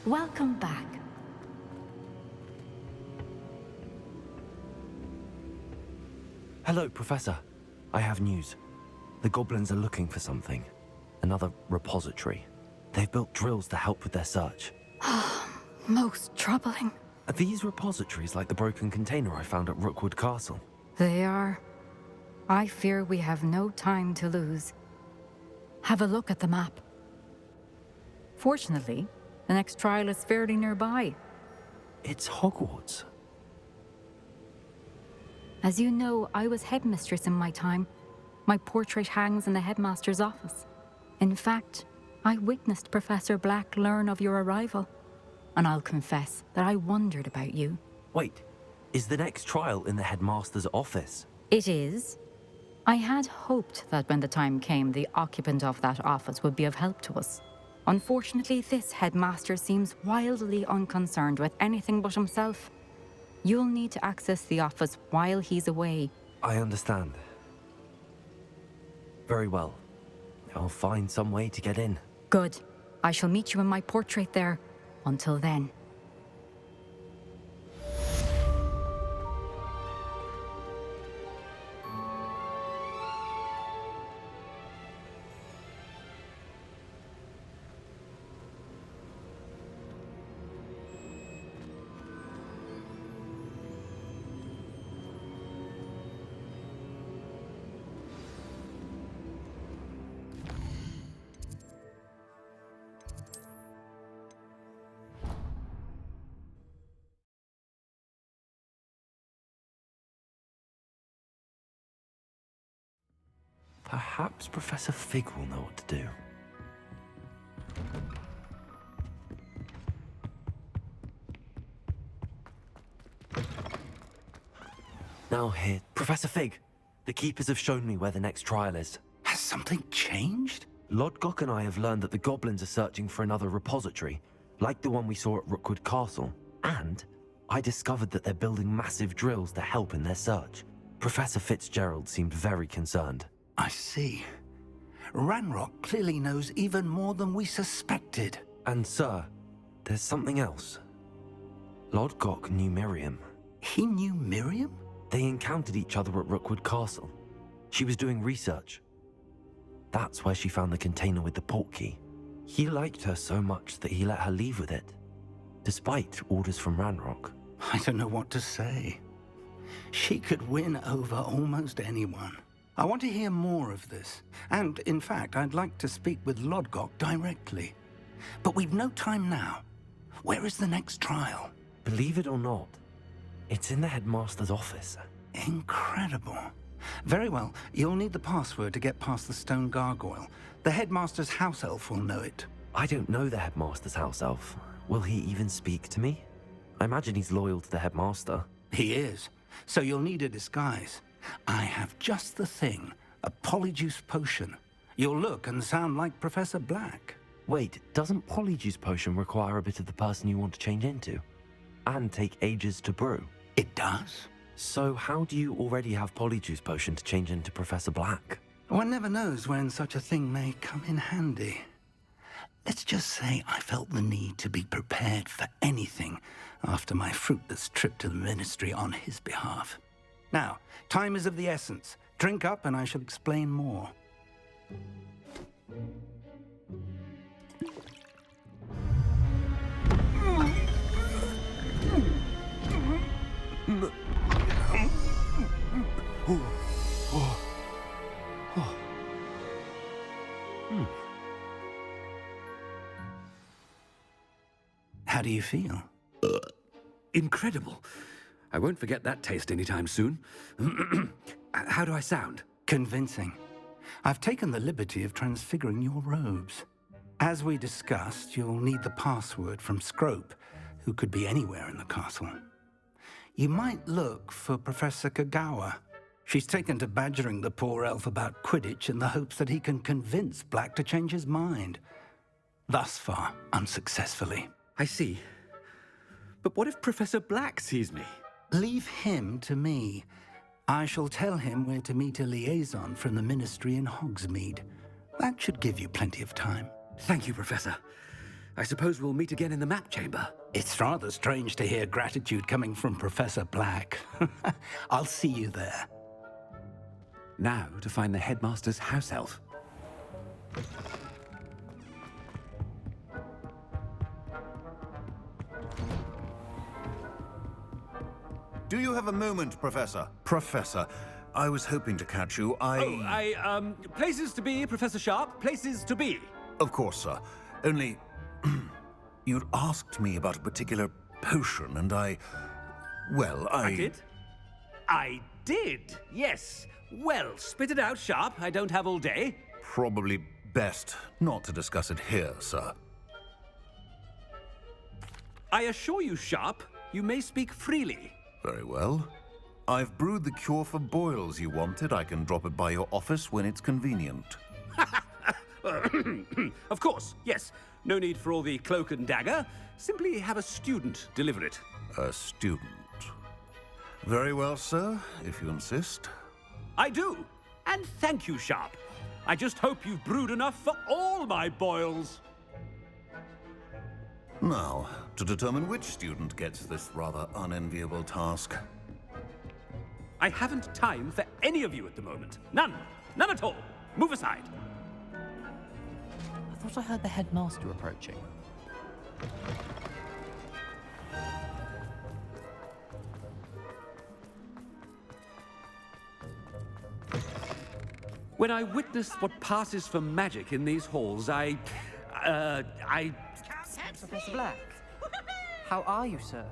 Welcome back. Hello, Professor. I have news. The goblins are looking for something. Another repository. They've built drills to help with their search. Most troubling. Are these repositories like the broken container I found at Rookwood Castle? They are. I fear we have no time to lose. Have a look at the map. Fortunately, the next trial is fairly nearby. It's Hogwarts. As you know, I was headmistress in my time. My portrait hangs in the headmaster's office. In fact, I witnessed Professor Black learn of your arrival. And I'll confess that I wondered about you. Wait, is the next trial in the headmaster's office? It is. I had hoped that when the time came, the occupant of that office would be of help to us. Unfortunately, this headmaster seems wildly unconcerned with anything but himself. You'll need to access the office while he's away. I understand. Very well. I'll find some way to get in. Good. I shall meet you in my portrait there. Until then. Perhaps Professor Fig will know what to do. Now here, Professor Fig. The Keepers have shown me where the next trial is. Has something changed? Lodgok and I have learned that the goblins are searching for another repository, like the one we saw at Rookwood Castle. And I discovered that they're building massive drills to help in their search. Professor Fitzgerald seemed very concerned. I see. Ranrock clearly knows even more than we suspected. And sir, there's something else. Lodgok knew Miriam. He knew Miriam? They encountered each other at Rookwood Castle. She was doing research. That's where she found the container with the portkey. He liked her so much that he let her leave with it, despite orders from Ranrock. I don't know what to say. She could win over almost anyone. I want to hear more of this. And, in fact, I'd like to speak with Lodgok directly. But we've no time now. Where is the next trial? Believe it or not, it's in the headmaster's office. Incredible. Very well. You'll need the password to get past the stone gargoyle. The headmaster's house elf will know it. I don't know the headmaster's house elf. Will he even speak to me? I imagine he's loyal to the headmaster. He is. So you'll need a disguise. I have just the thing. A polyjuice potion. You'll look and sound like Professor Black. Wait, doesn't Polyjuice Potion require a bit of the person you want to change into? And take ages to brew? It does? So how do you already have Polyjuice Potion to change into Professor Black? One never knows when such a thing may come in handy. Let's just say I felt the need to be prepared for anything after my fruitless trip to the Ministry on his behalf. Now, time is of the essence. Drink up and I shall explain more. How do you feel? Incredible. I won't forget that taste anytime soon. How do I sound? Convincing. I've taken the liberty of transfiguring your robes. As we discussed, you'll need the password from Scrope, who could be anywhere in the castle. You might look for Professor Kagawa. She's taken to badgering the poor elf about Quidditch in the hopes that he can convince Black to change his mind. Thus far, unsuccessfully. I see. But what if Professor Black sees me? Leave him to me. I shall tell him where to meet a liaison from the Ministry in Hogsmeade. That should give you plenty of time. Thank you, Professor. I suppose we'll meet again in the map chamber. It's rather strange to hear gratitude coming from Professor Black. I'll see you there. Now to find the headmaster's house elf. Do you have a moment, Professor? Professor, I was hoping to catch you. Places to be, Professor Sharp. Places to be. Of course, sir. Only... you'd asked me about a particular potion, and I did? I did, yes. Well, spit it out, Sharp. I don't have all day. Probably best not to discuss it here, sir. I assure you, Sharp, you may speak freely. Very well. I've brewed the cure for boils you wanted. I can drop it by your office when it's convenient. Of course, yes. No need for all the cloak and dagger. Simply have a student deliver it. A student. Very well, sir, if you insist. I do. And thank you, Sharp. I just hope you've brewed enough for all my boils. Now, to determine which student gets this rather unenviable task. I haven't time for any of you at the moment. None. None at all. Move aside. I thought I heard the headmaster approaching. When I witness what passes for magic in these halls, I... Professor Black, how are you, sir?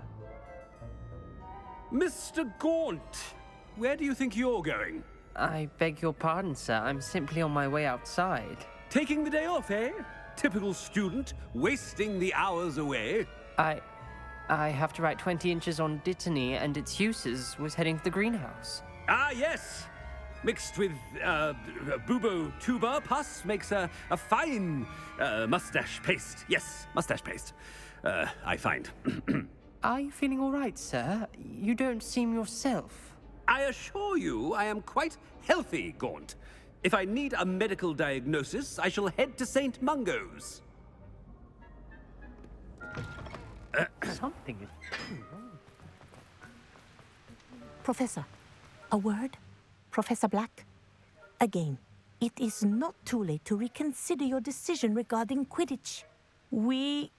Mr. Gaunt, where do you think you're going? I beg your pardon, sir. I'm simply on my way outside. Taking the day off, eh? Typical student, wasting the hours away. I have to write 20 inches on Dittany and its uses. Was heading to the greenhouse. Ah, yes. Mixed with bubo tuber pus makes a fine mustache paste. Yes, mustache paste. I find. Are you feeling all right, sir? You don't seem yourself. I assure you I am quite healthy, Gaunt. If I need a medical diagnosis, I shall head to St. Mungo's. Something is wrong. Professor, a word? Professor Black? Again, it is not too late to reconsider your decision regarding Quidditch. We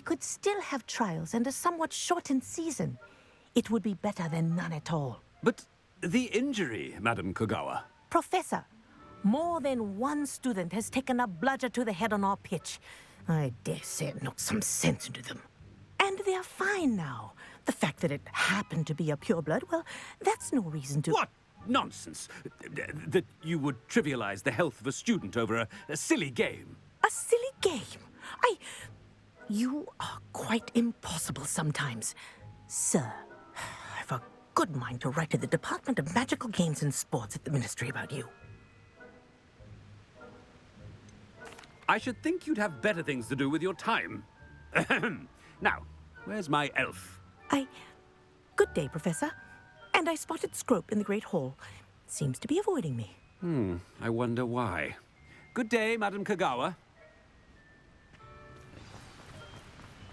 could still have trials and a somewhat shortened season. It would be better than none at all. But the injury, Madam Kogawa. Professor, more than one student has taken a bludger to the head on our pitch. I dare say it knocked some sense into them. And they are fine now. The fact that it happened to be a pureblood, well, that's no reason to... What nonsense! That you would trivialize the health of a student over a silly game. A silly game? You are quite impossible sometimes. Sir, I've a good mind to write to the Department of Magical Games and Sports at the Ministry about you. I should think you'd have better things to do with your time. Now, where's my elf? Good day, Professor. And I spotted Scrope in the Great Hall. Seems to be avoiding me. I wonder why. Good day, Madam Kogawa.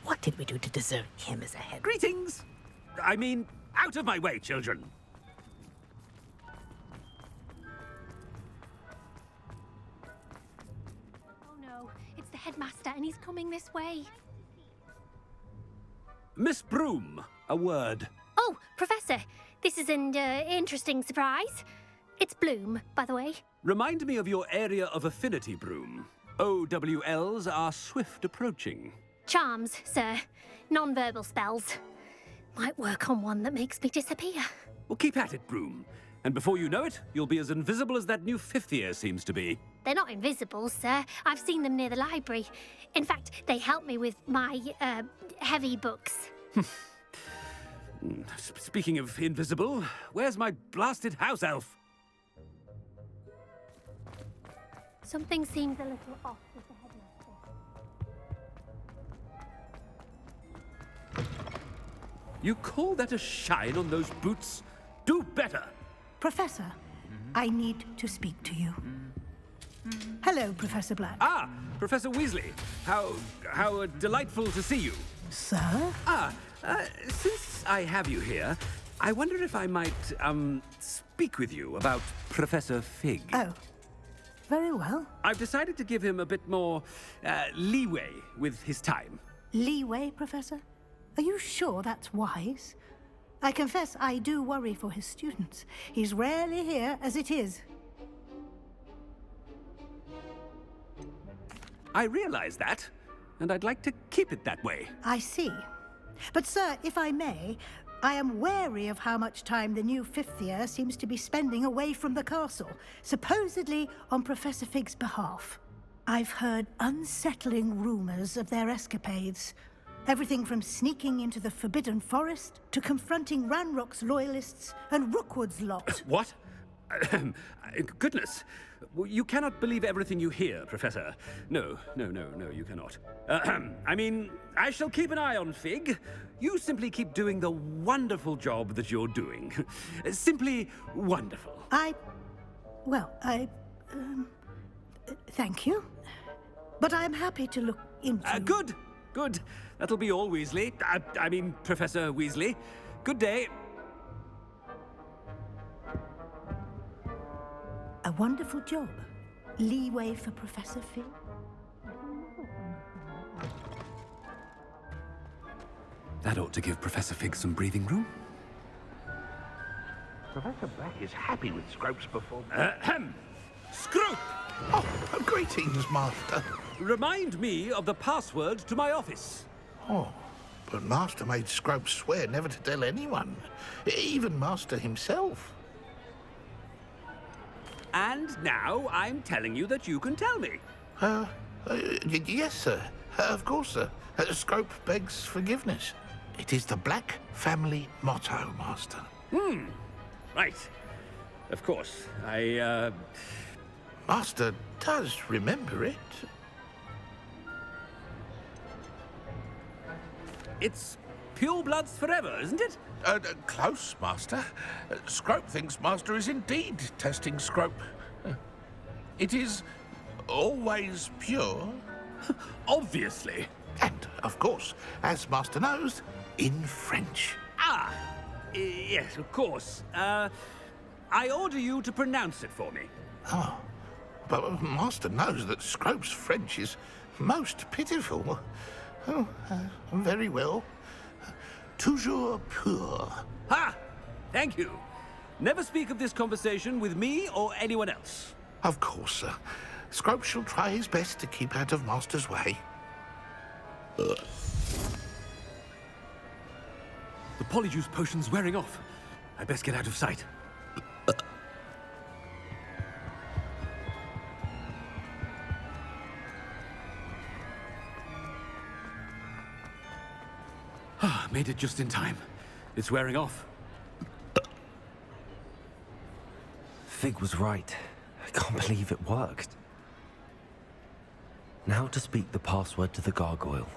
What did we do to deserve him as a head? Greetings! I mean, out of my way, children. Oh no, it's the headmaster and he's coming this way. Miss Broom, a word. Oh, Professor, this is an interesting surprise. It's Bloom, by the way. Remind me of your area of affinity, Broom. OWLs are swift approaching. Charms, sir. Non-verbal spells. Might work on one that makes me disappear. Well, keep at it, Broom. And before you know it, you'll be as invisible as that new fifth year seems to be. They're not invisible, sir. I've seen them near the library. In fact, they help me with my, heavy books. Speaking of invisible, where's my blasted house elf? Something seems a little off with the headmaster. You call that a shine on those boots? Do better! Professor, I need to speak to you. Hello, Professor Black. Ah, Professor Weasley. How delightful to see you. Sir? Since I have you here, I wonder if I might, speak with you about Professor Fig. Oh, very well. I've decided to give him a bit more, leeway with his time. Leeway, Professor? Are you sure that's wise? I confess I do worry for his students. He's rarely here as it is. I realize that, and I'd like to keep it that way. I see. But, sir, if I may, I am wary of how much time the new fifth year seems to be spending away from the castle, supposedly on Professor Fig's behalf. I've heard unsettling rumors of their escapades. Everything from sneaking into the Forbidden Forest to confronting Ranrock's loyalists and Rookwood's lot. What? Goodness. You cannot believe everything you hear, Professor. No, you cannot. I mean, I shall keep an eye on Fig. You simply keep doing the wonderful job that you're doing. Simply wonderful. Thank you. But I'm happy to look into... Good. That'll be all, Weasley. I mean, Professor Weasley. Good day. A wonderful job. Leeway for Professor Fig. That ought to give Professor Fig some breathing room. Professor Black is happy with Scrope's performance. Scrope! Oh, greetings, Master. Remind me of the password to my office. Oh, but Master made Scrope swear never to tell anyone, even Master himself. And now I'm telling you that you can tell me. Yes, sir. Of course, sir. Scrope begs forgiveness. It is the Black family motto, Master. Right. Of course. Master does remember it. It's pure bloods forever, isn't it? Close, Master. Scrope thinks Master is indeed testing Scrope. It is always pure. Obviously. And, of course, as Master knows, in French. Yes, of course. I order you to pronounce it for me. Oh, but Master knows that Scrope's French is most pitiful. Oh, very well. Toujours pur. Ha! Thank you. Never speak of this conversation with me or anyone else. Of course, sir. Scrope shall try his best to keep out of Master's way. The polyjuice potion's wearing off. I best get out of sight. Made it just in time. It's wearing off. Fig was right. I can't believe it worked. Now to speak the password to the gargoyle.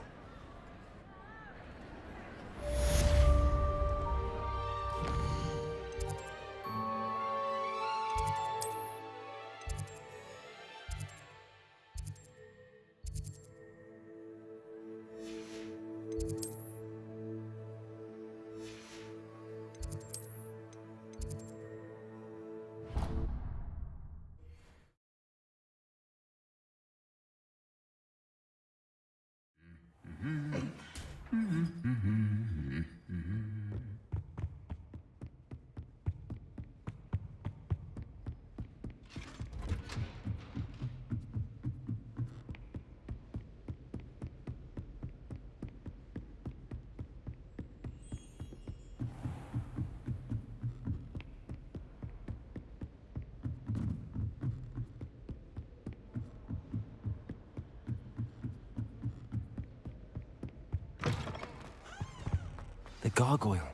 The gargoyle.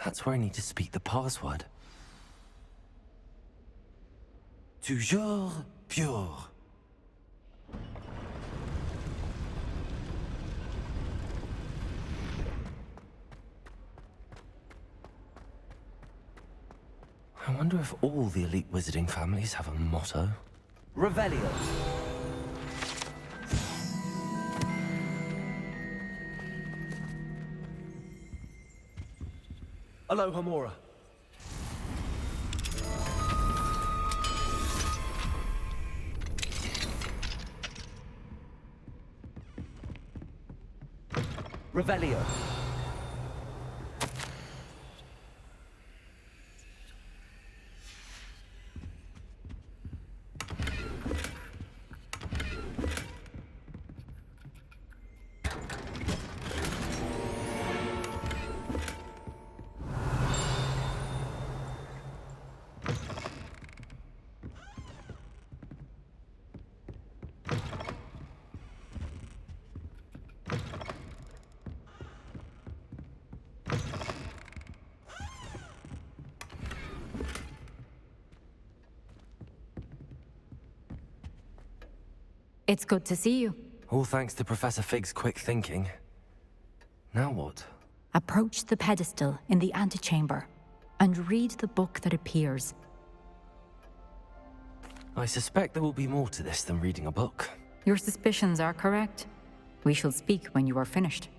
That's where I need to speak the password. Toujours pure. I wonder if all the elite wizarding families have a motto. Revelio. Aloha, Mora. Revelio. It's good to see you. All thanks to Professor Fig's quick thinking. Now what? Approach the pedestal in the antechamber and read the book that appears. I suspect there will be more to this than reading a book. Your suspicions are correct. We shall speak when you are finished.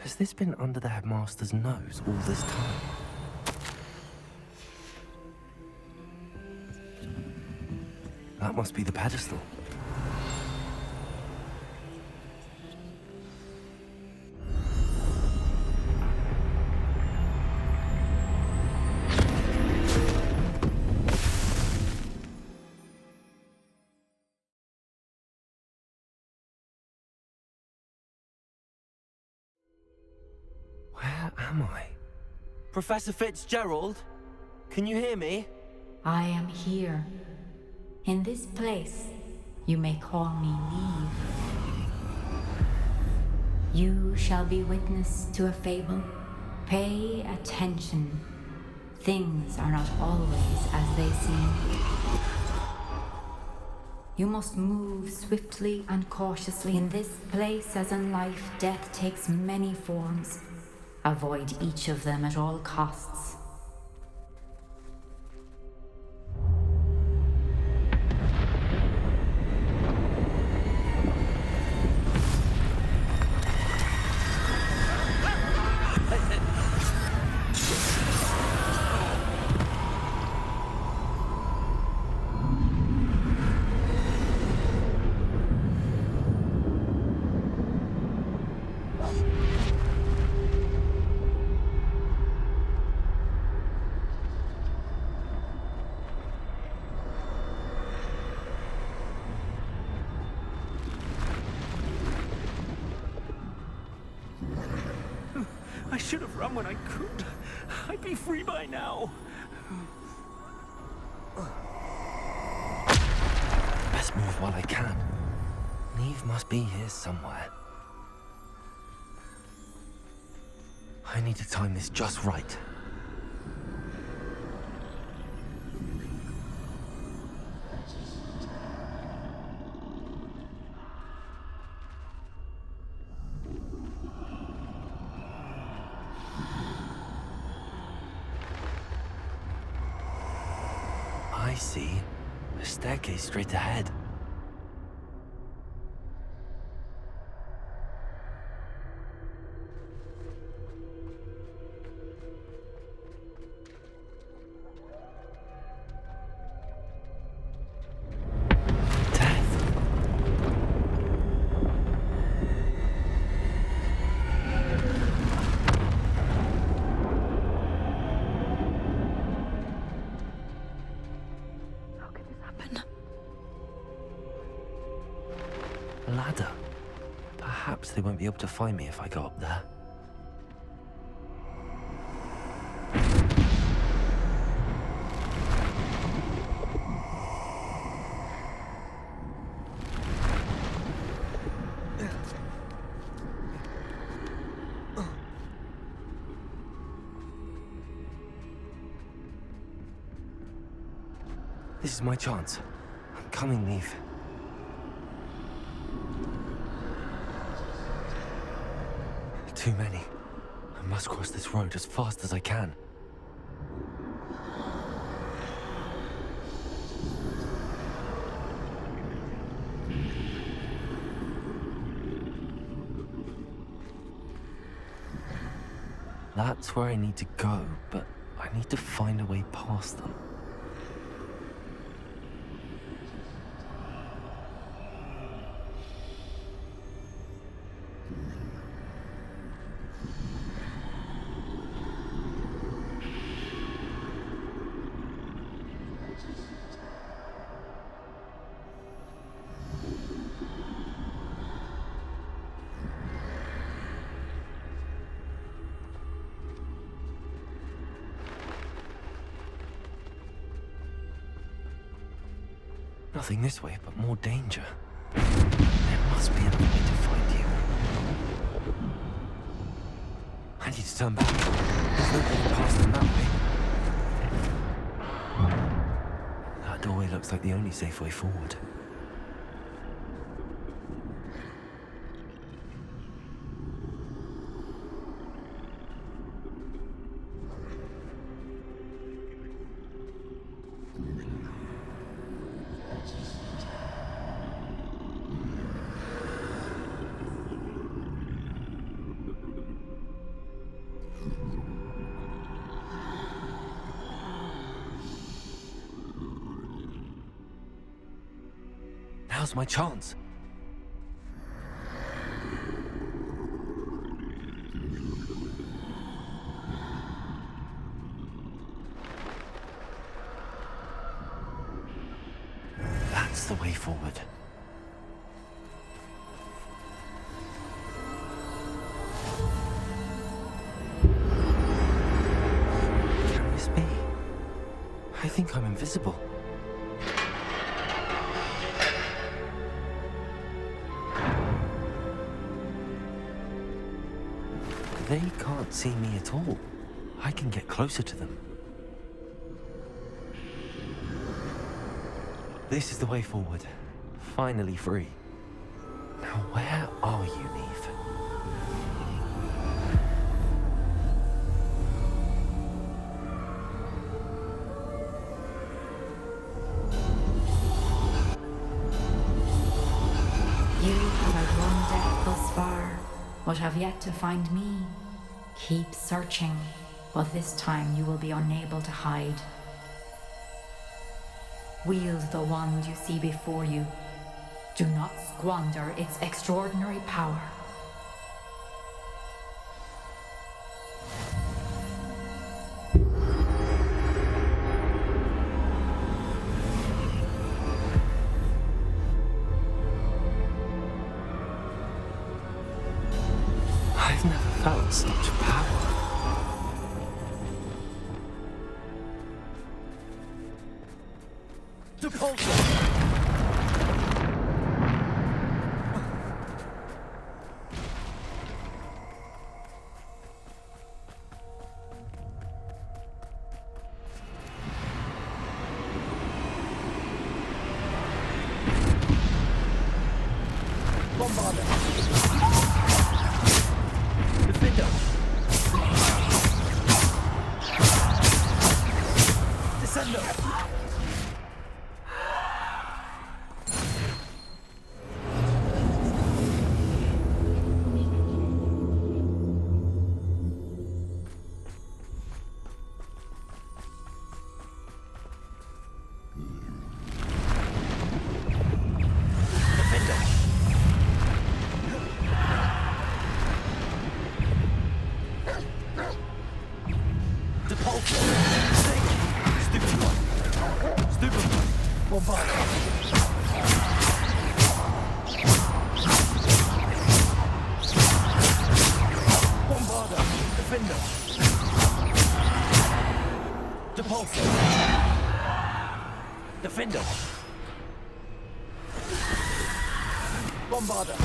Has this been under the headmaster's nose all this time? That must be the pedestal. Where am I? Professor Fitzgerald? Can you hear me? I am here. In this place, you may call me Neve. You shall be witness to a fable. Pay attention. Things are not always as they seem. You must move swiftly and cautiously. In this place, as in life, death takes many forms. Avoid each of them at all costs. I should have run when I could. I'd be free by now. Best move while I can. Neve must be here somewhere. I need to time this just right. I see. A staircase straight ahead. A ladder. Perhaps they won't be able to find me if I go up there. This is my chance. I'm coming, Neve. Too many. I must cross this road as fast as I can. That's where I need to go, but I need to find a way past them. Nothing this way, but more danger. There must be another way to find you. I need to turn back. There's no getting past them that way. That doorway looks like the only safe way forward. Now's my chance. That's the way forward. Can this be? I think I'm invisible. They can't see me at all. I can get closer to them. This is the way forward. Finally free. Now where are you, Neve? You have outrun death thus far, but have yet to find me. Keep searching, but this time you will be unable to hide. Wield the wand you see before you. Do not squander its extraordinary power. I've never felt such power. Defender. Bombarder.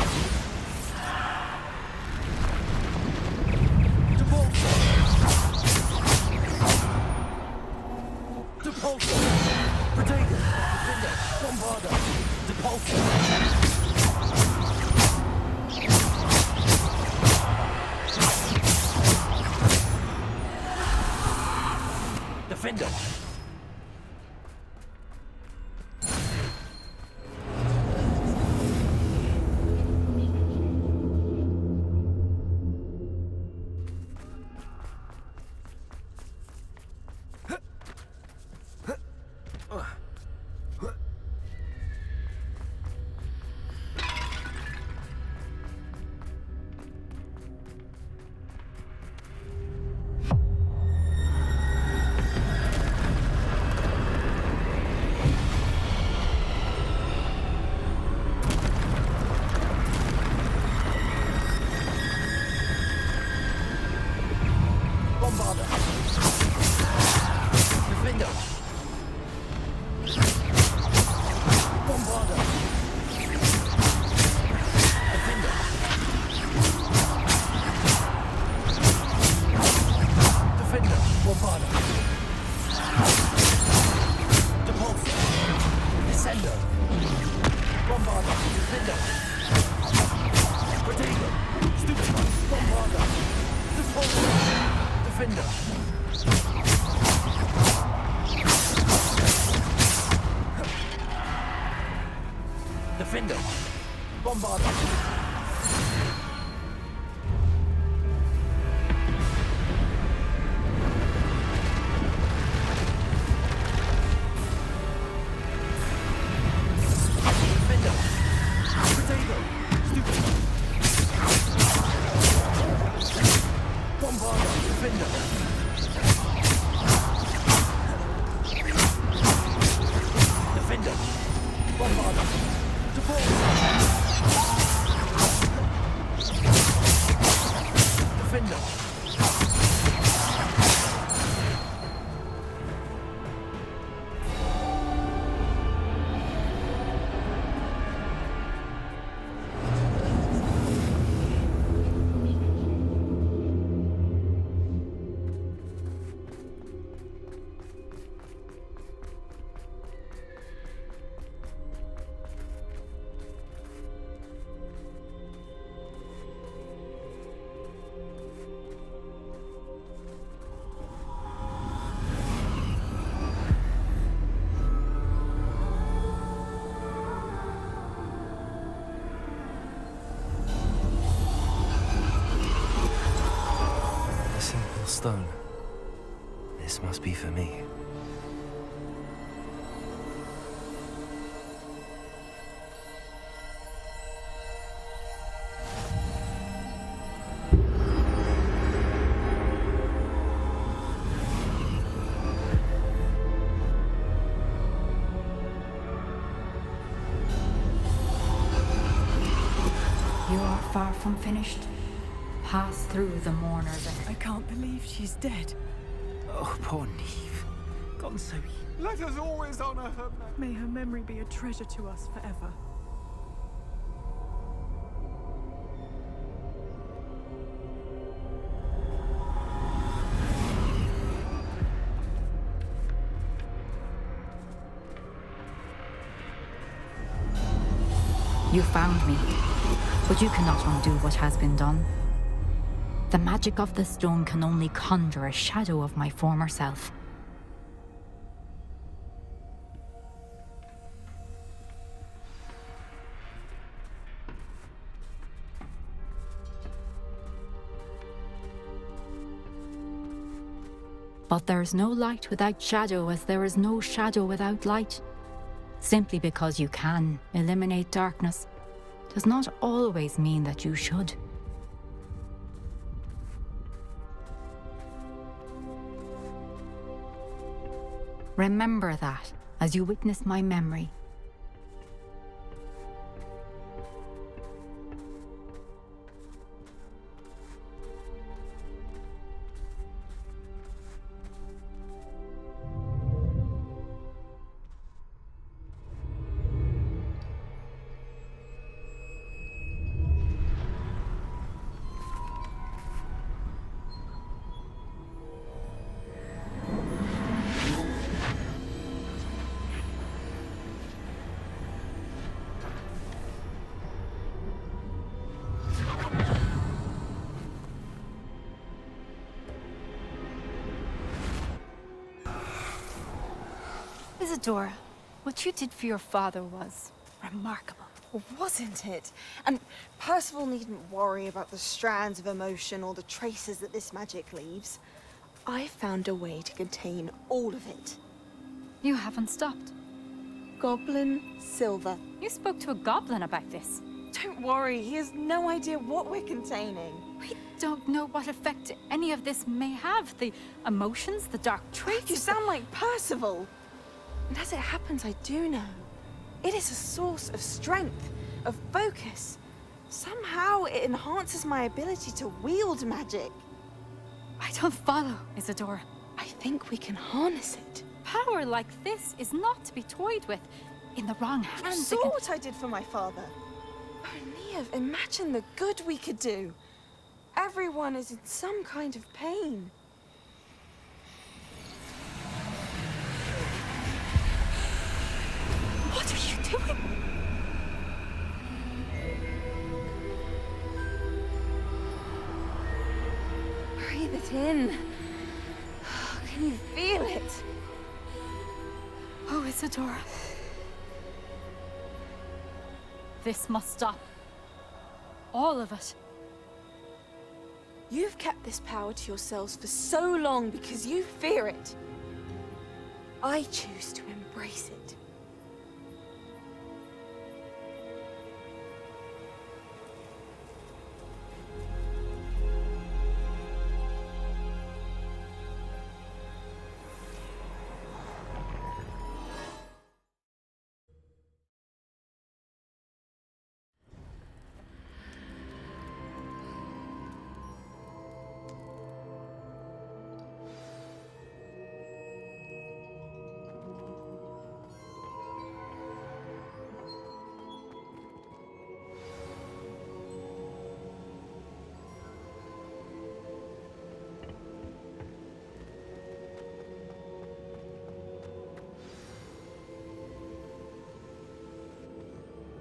Depulsor. Protego. Defender. Bombarder. Depulsor. Defender. Defender! Bombarder! Stone. This must be for me. You are far from finished. Pass through the mourners. I can't believe she's dead. Oh, poor Neve. Gone so Let us always honor her. May her memory be a treasure to us forever. You found me, but you cannot undo what has been done. The magic of the stone can only conjure a shadow of my former self. But there is no light without shadow, as there is no shadow without light. Simply because you can eliminate darkness does not always mean that you should. Remember that as you witness my memory. Isadora, what you did for your father was remarkable. Wasn't it? And Percival needn't worry about the strands of emotion or the traces that this magic leaves. I found a way to contain all of it. You haven't stopped. Goblin silver. You spoke to a goblin about this. Don't worry, he has no idea what we're containing. We don't know what effect any of this may have. The emotions, the dark traits. You sound like Percival. And as it happens, I do know. It is a source of strength, of focus. Somehow it enhances my ability to wield magic. I don't follow, Isadora. I think we can harness it. Power like this is not to be toyed with. In the wrong hands, You saw what I did for my father. Oh, Neve, imagine the good we could do. Everyone is in some kind of pain. What are you doing? Breathe it in. Can you feel it? Oh, Isadora. This must stop. All of it. You've kept this power to yourselves for so long because you fear it. I choose to embrace it.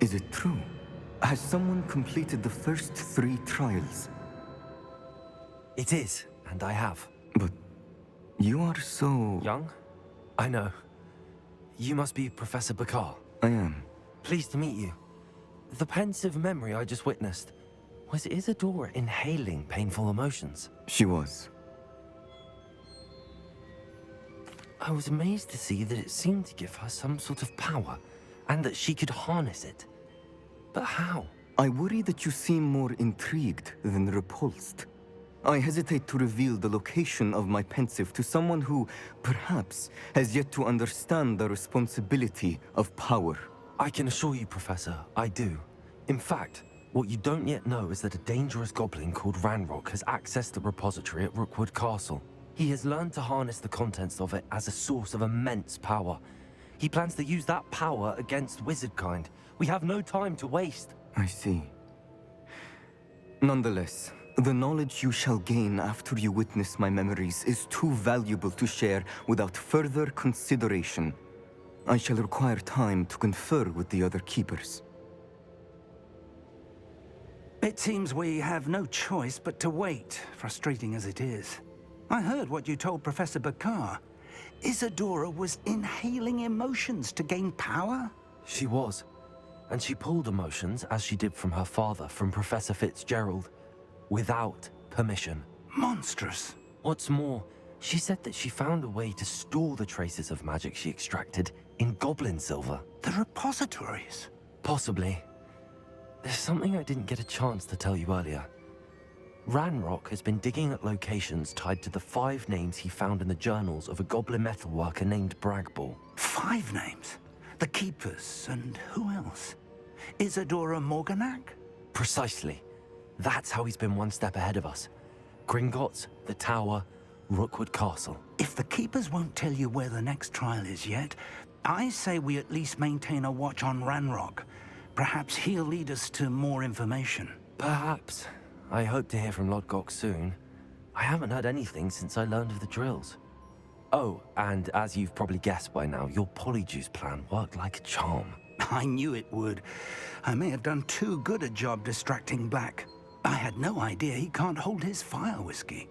Is it true? Has someone completed the first 3 trials? It is, and I have. But you are so... Young? I know. You must be Professor Bakar. I am. Pleased to meet you. The pensive memory I just witnessed, was Isadora inhaling painful emotions? She was. I was amazed to see that it seemed to give her some sort of power, and that she could harness it. But how? I worry that you seem more intrigued than repulsed. I hesitate to reveal the location of my pensive to someone who, perhaps, has yet to understand the responsibility of power. I can assure you, Professor, I do. In fact, what you don't yet know is that a dangerous goblin called Ranrock has accessed the repository at Rookwood Castle. He has learned to harness the contents of it as a source of immense power. He plans to use that power against wizardkind. We have no time to waste. I see. Nonetheless, the knowledge you shall gain after you witness my memories is too valuable to share without further consideration. I shall require time to confer with the other keepers. It seems we have no choice but to wait, frustrating as it is. I heard what you told Professor Bakar. Isadora was inhaling emotions to gain power? She was. And she pulled emotions, as she did from her father, from Professor Fitzgerald, without permission. Monstrous. What's more, she said that she found a way to store the traces of magic she extracted in goblin silver. The repositories? Possibly. There's something I didn't get a chance to tell you earlier. Ranrock has been digging at locations tied to the 5 names he found in the journals of a goblin metalworker named Bragball. 5 names? The Keepers, and who else? Isadora Morganac? Precisely. That's how he's been one step ahead of us. Gringotts, the Tower, Rookwood Castle. If the Keepers won't tell you where the next trial is yet, I say we at least maintain a watch on Ranrock. Perhaps he'll lead us to more information. Perhaps. I hope to hear from Lodgok soon. I haven't heard anything since I learned of the drills. Oh, and as you've probably guessed by now, your polyjuice plan worked like a charm. I knew it would. I may have done too good a job distracting Black. I had no idea he can't hold his fire whiskey.